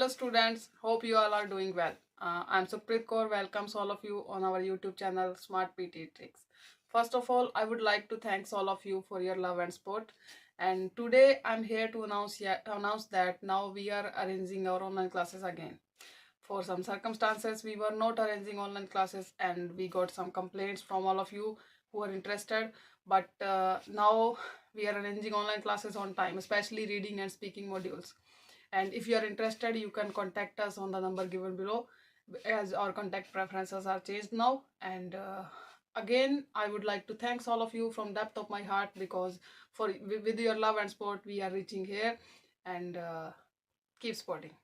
Hello students, hope you all are doing well. I'm Supreet Kaur, welcomes all of you on our YouTube channel Smart PTE Tricks. First of all, I would like to thank all of you for your love and support. And today I'm here to announce that now we are arranging our online classes again. For some circumstances, we were not arranging online classes and we got some complaints from all of you who are interested. But now we are arranging online classes on time, especially reading and speaking modules. And if you are interested, you can contact us on the number given below, as our contact preferences are changed now. And again, I would like to thank all of you from depth of my heart, because with your love and support we are reaching here. And keep supporting.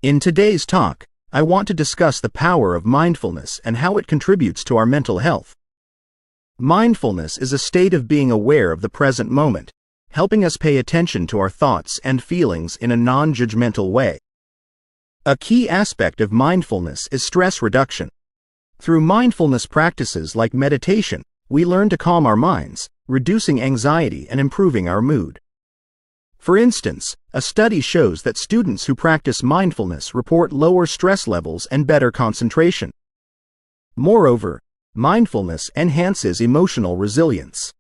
In today's talk, I want to discuss the power of mindfulness and how it contributes to our mental health. Mindfulness is a state of being aware of the present moment, helping us pay attention to our thoughts and feelings in a non-judgmental way. A key aspect of mindfulness is stress reduction. Through mindfulness practices like meditation, we learn to calm our minds, reducing anxiety and improving our mood. For instance, a study shows that students who practice mindfulness report lower stress levels and better concentration. Moreover, mindfulness enhances emotional resilience.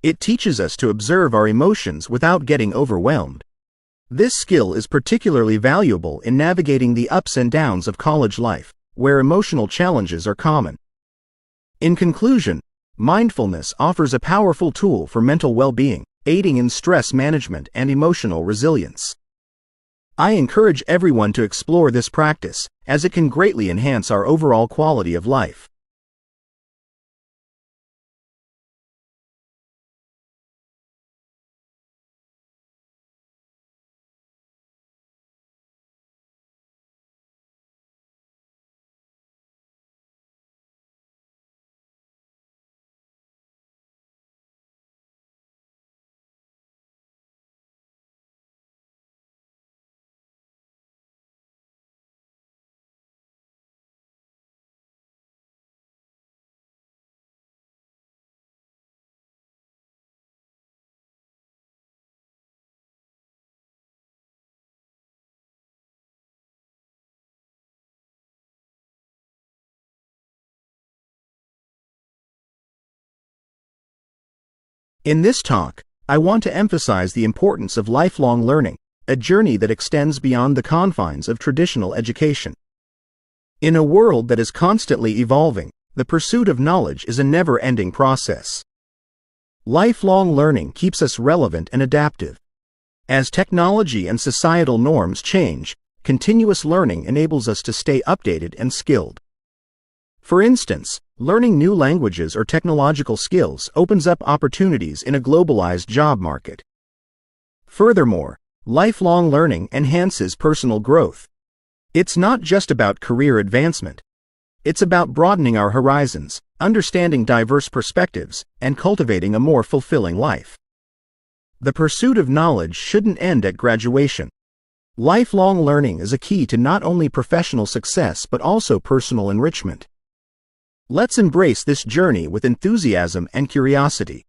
It teaches us to observe our emotions without getting overwhelmed. This skill is particularly valuable in navigating the ups and downs of college life, where emotional challenges are common. In conclusion, mindfulness offers a powerful tool for mental well-being, aiding in stress management and emotional resilience. I encourage everyone to explore this practice, as it can greatly enhance our overall quality of life. In this talk, I want to emphasize the importance of lifelong learning, a journey that extends beyond the confines of traditional education. In a world that is constantly evolving, the pursuit of knowledge is a never-ending process. Lifelong learning keeps us relevant and adaptive. As technology and societal norms change, continuous learning enables us to stay updated and skilled. For instance, learning new languages or technological skills opens up opportunities in a globalized job market. Furthermore, lifelong learning enhances personal growth. It's not just about career advancement. It's about broadening our horizons, understanding diverse perspectives, and cultivating a more fulfilling life. The pursuit of knowledge shouldn't end at graduation. Lifelong learning is a key to not only professional success but also personal enrichment. Let's embrace this journey with enthusiasm and curiosity.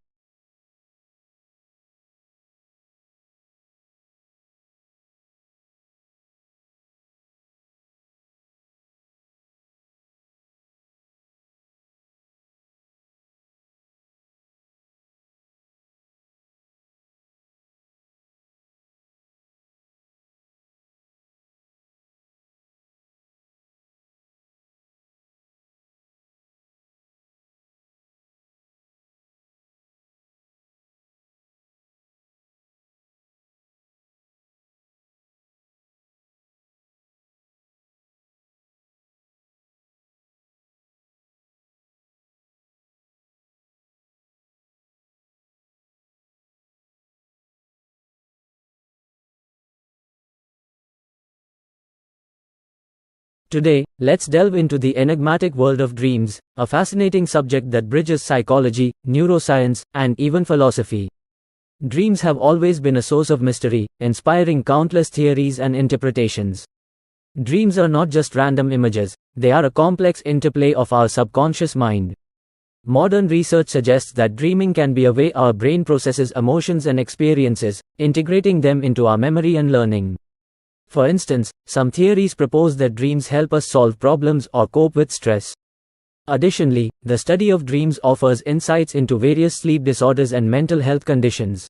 Today, let's delve into the enigmatic world of dreams, a fascinating subject that bridges psychology, neuroscience, and even philosophy. Dreams have always been a source of mystery, inspiring countless theories and interpretations. Dreams are not just random images, they are a complex interplay of our subconscious mind. Modern research suggests that dreaming can be a way our brain processes emotions and experiences, integrating them into our memory and learning. For instance, some theories propose that dreams help us solve problems or cope with stress. Additionally, the study of dreams offers insights into various sleep disorders and mental health conditions.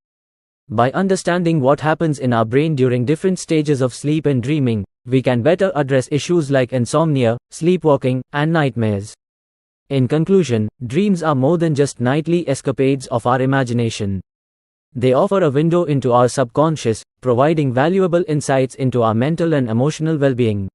By understanding what happens in our brain during different stages of sleep and dreaming, we can better address issues like insomnia, sleepwalking, and nightmares. In conclusion, dreams are more than just nightly escapades of our imagination. They offer a window into our subconscious, providing valuable insights into our mental and emotional well-being.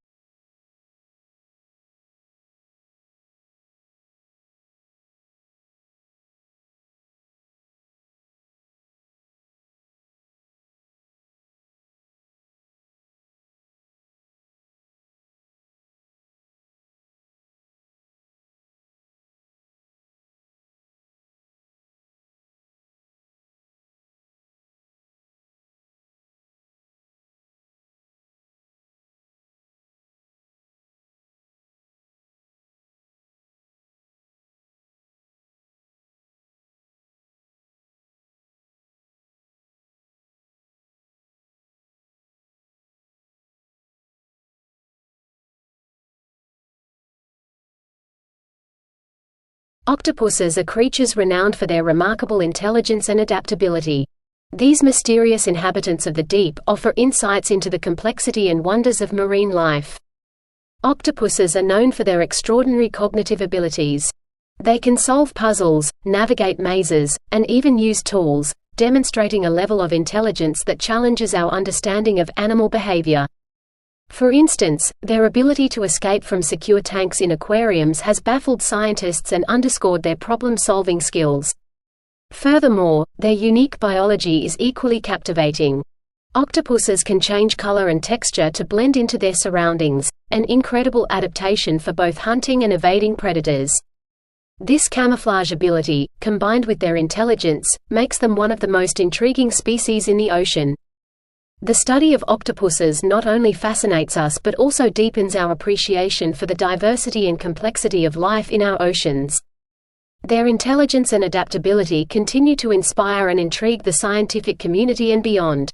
Octopuses are creatures renowned for their remarkable intelligence and adaptability. These mysterious inhabitants of the deep offer insights into the complexity and wonders of marine life. Octopuses are known for their extraordinary cognitive abilities. They can solve puzzles, navigate mazes, and even use tools, demonstrating a level of intelligence that challenges our understanding of animal behavior. For instance, their ability to escape from secure tanks in aquariums has baffled scientists and underscored their problem-solving skills. Furthermore, their unique biology is equally captivating. Octopuses can change color and texture to blend into their surroundings, an incredible adaptation for both hunting and evading predators. This camouflage ability, combined with their intelligence, makes them one of the most intriguing species in the ocean. The study of octopuses not only fascinates us but also deepens our appreciation for the diversity and complexity of life in our oceans. Their intelligence and adaptability continue to inspire and intrigue the scientific community and beyond.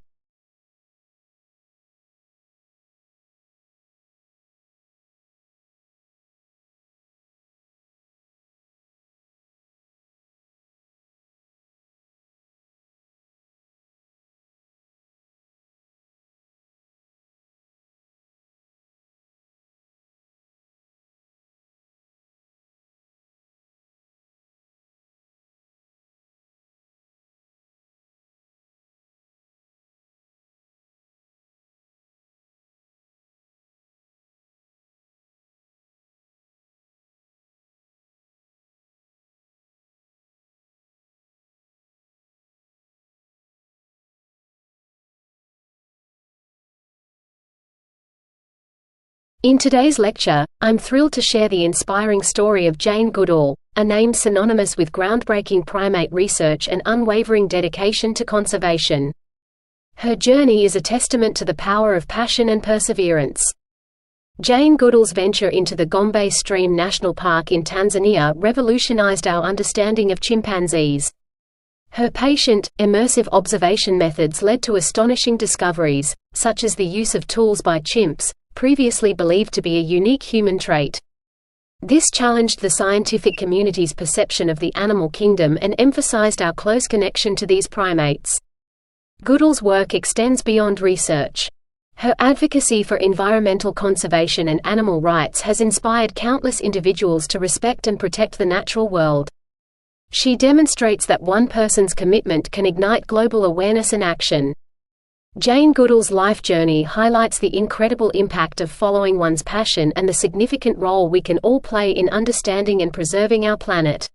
In today's lecture, I'm thrilled to share the inspiring story of Jane Goodall, a name synonymous with groundbreaking primate research and unwavering dedication to conservation. Her journey is a testament to the power of passion and perseverance. Jane Goodall's venture into the Gombe Stream National Park in Tanzania revolutionized our understanding of chimpanzees. Her patient, immersive observation methods led to astonishing discoveries, such as the use of tools by chimps, previously believed to be a unique human trait. This challenged the scientific community's perception of the animal kingdom and emphasized our close connection to these primates. Goodall's work extends beyond research. Her advocacy for environmental conservation and animal rights has inspired countless individuals to respect and protect the natural world. She demonstrates that one person's commitment can ignite global awareness and action. Jane Goodall's life journey highlights the incredible impact of following one's passion and the significant role we can all play in understanding and preserving our planet.